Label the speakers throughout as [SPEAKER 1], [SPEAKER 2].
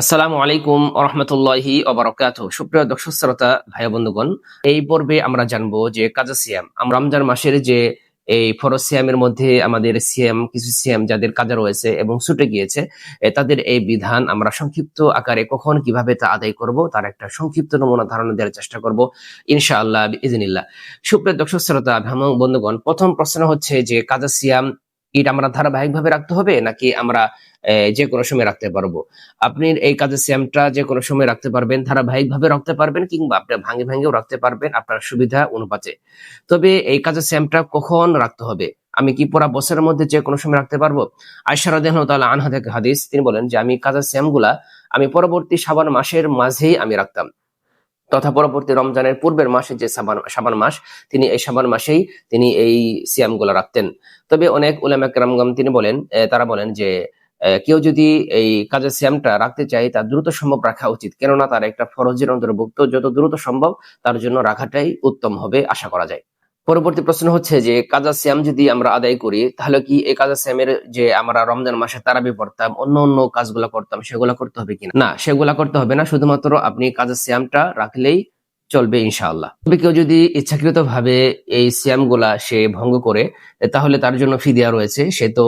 [SPEAKER 1] আসসালামু আলাইকুম ওরহমতুল্লাহি ওবারাকাতুহু। সুপ্রিয় দর্শক শ্রোতা ভাই বন্ধুগণ, এই পর্বে আমরা জানবো যে কাজা সিয়াম রমজান মাসের যে এই ফরজ সিয়ামের মধ্যে আমাদের সিয়াম কিছু সিয়াম যাদের কাজা রয়েছে এবং ছুটে গিয়েছে, তাদের এই বিধান আমরা সংক্ষিপ্ত আকারে কখন কিভাবে তা আদায় করব তার একটা সংক্ষিপ্ত নমুনা ধারণা দেওয়ার চেষ্টা করব ইনশাআল্লাহ বিইজনিল্লাহ। সুপ্রিয় দর্শক শ্রোতা ভাই বন্ধুগণ, প্রথম প্রশ্ন হচ্ছে যে কাজা সিয়াম এটা আমরা ধারাবাহিকভাবে রাখতে হবে নাকি আমরা যে কোনো সময় রাখতে পারবো? আপনি এই কাজের সিয়ামটা যে কোনো সময় রাখতে পারবেন, ধারাবাহিকভাবে রাখতে পারবেন, কিংবা আপনি ভাঙে ভাঙেও রাখতে পারবেন আপনার সুবিধা অনুপাতে। তবে এই কাজের সিয়ামটা কখন রাখতে হবে? আমি কি পুরা বছরের মধ্যে যে কোনো সময় রাখতে পারবো? আয়েশা রাদিয়াল্লাহু তাআলা আনহা থেকে হাদিস, তিনি বলেন যে আমি কাজের সিয়ামগুলা আমি পরবর্তী শাবান মাসের মাঝেই আমি রাখতাম, তথা পরবর্তী রমজানের পূর্বের মাসে যে শাবান মাস, তিনি এই শাবান মাসেই তিনি এই সিয়ামগুলো রাখতেন। তবে অনেক উলামা কেরামগণ তিনি বলেন, তারা বলেন যে কেউ যদি এই কাজের সিয়ামটা রাখতে চায় তা দ্রুত সম্ভব রাখা উচিত, কেননা তার একটা ফরজের অন্তর্ভুক্ত, যত দ্রুত সম্ভব তার জন্য রাখাটাই উত্তম হবে আশা করা যায়। পরবর্তী প্রশ্ন হচ্ছে যে কাজা সিয়াম যদি আমরা আদায় করি, তাহলে কি এই কাজা সিয়ামের যে আমরা রমজান মাসে তারাবি পড়তাম, অন্য অন্য কাজগুলো করতাম, সেগুলা করতে হবে কিনা? না, সেগুলা করতে হবে না, শুধুমাত্র আপনি কাজা সিয়ামটা রাখলেই চলবে ইনশাআল্লাহ। তবে কেউ যদি ইচ্ছাকৃত ভাবে এই সিয়াম গুলা সে ভঙ্গ করে, তাহলে তার জন্য ফিদিয়া রয়েছে। সে তো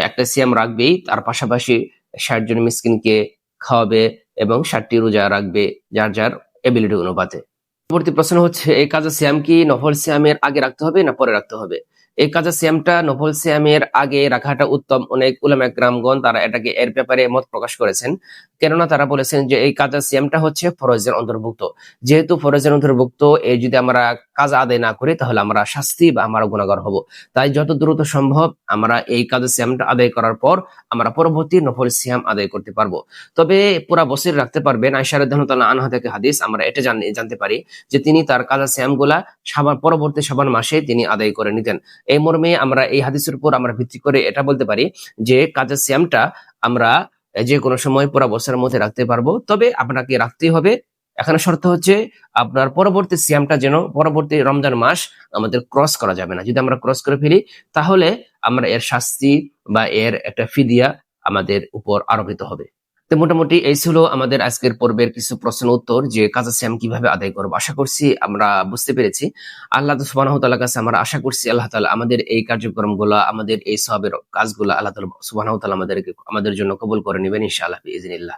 [SPEAKER 1] একটা সিয়াম রাখবেই, তার পাশাপাশি ৬০ জন মিসকিনকে খাওয়াবে এবং ৬০টি রোজা রাখবে যার যার এবিলিটি অনুপাতে। পরবর্তী প্রশ্ন হচ্ছে এই কাজা সিয়াম কি নফল সিয়ামের আগে রাখতে হবে না পরে রাখতে হবে? এই কাজা সিয়ামটা নফল সিয়ামের আগে রাখাটা উত্তম। অনেক উলামা কেরামগণ তারা এটাকে এর ব্যাপারে মত প্রকাশ করেছেন, কেননা তারা বলেছেন যে এই কাজা সিয়ামটা হচ্ছে ফরজের অন্তর্ভুক্ত। যেহেতু ফরজের অন্তর্ভুক্ত, এই যদি আমরা কাজা আদায় না করি তাহলে আমরা শাস্তি বা আমরা গুনাহগার হব। তাই যত দ্রুত সম্ভব আমরা এই কাজা সিয়ামটা আদায় করার পর আমরা পরবর্তী নফল সিয়াম আদায় করতে পারবো। তবে পুরা বছর রাখতে পারবেন। আয়েশা রাদিয়াল্লাহু তাআলা আনহা থেকে হাদিস, আমরা এটা জানতে পারি যে তিনি তার কাজা সিয়াম গুলা পরবর্তী শাবান মাসে তিনি আদায় করে নিতেন। এই মর্মে আমরা এই হাদিসের উপর আমরা ভিত্তি করে এটা বলতে পারি যে কাজা সিয়ামটা আমরা যে কোনো সময় পুরা বছরের মধ্যে রাখতে পারবো। তবে আপনাকে রাখতেই হবে, এখানে শর্ত হচ্ছে আপনার পরবর্তী সিয়ামটা যেন পরবর্তী রমজান মাস আমাদের ক্রস করা যাবে না। যদি আমরা ক্রস করে ফেলি তাহলে আমরা এর শাস্তি বা এর একটা ফিদিয়া আমাদের উপর আরোপিত হবে। তো মোটামুটি এই ছিল আমাদের আজকের পর্বের কিছু প্রশ্ন উত্তর, যে কাজা সিয়াম কিভাবে আদায় করবো। আশা করছি আমরা বুঝতে পেরেছি। আল্লাহ সুবহানাহু ওয়া তাআলার কাছে আমরা আশা করছি আল্লাহ তাআলা আমাদের এই কার্যক্রমগুলো, আমাদের এই সওয়াবের কাজগুলো আল্লাহ তাআলা সুবহানাহু ওয়া তাআলা আমাদের জন্য কবুল করে নেবেন ইনশাআল্লাহ বিইজনিল্লাহ।